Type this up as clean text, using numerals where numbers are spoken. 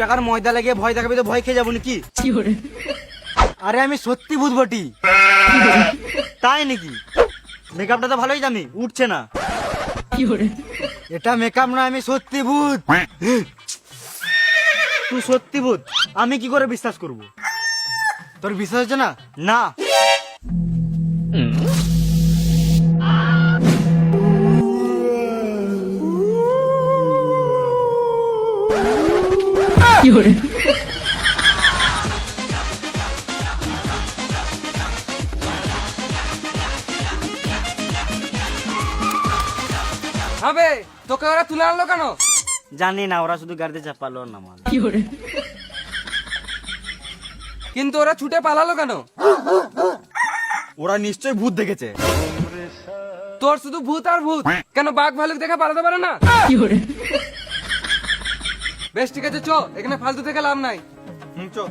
টাকার ময়দা লাগিয়ে ভয় দেখাবি তো ভয় খেয়ে যাবো নাকি? আরে আমি সত্যি ভূত বটি। তাই নাকি? মেকআপটা তো ভালোই জানি, উঠছে না। এটা মেকআপ না, আমি সত্যি ভূত। তুই সত্যি ভূত, আমি কি করে বিশ্বাস করব? তোর বিশ্বাস হচ্ছে না? না। হবে তোকে ওরা তুলে আনলো কেন? জানি না, ওরা শুধু গাড়িতে চাপালো না মাল। কিন্তু ওরা ছুটে পালালো কেন? ওরা নিশ্চয়ই ভূত দেখেছে। তোর শুধু ভূত আর ভূত, কেন বাঘ ভালুক দেখে পালাতে পারে না? বেশ ঠিক আছে, চো, এখানে ফালতু থেকে লাভ নাই। চো।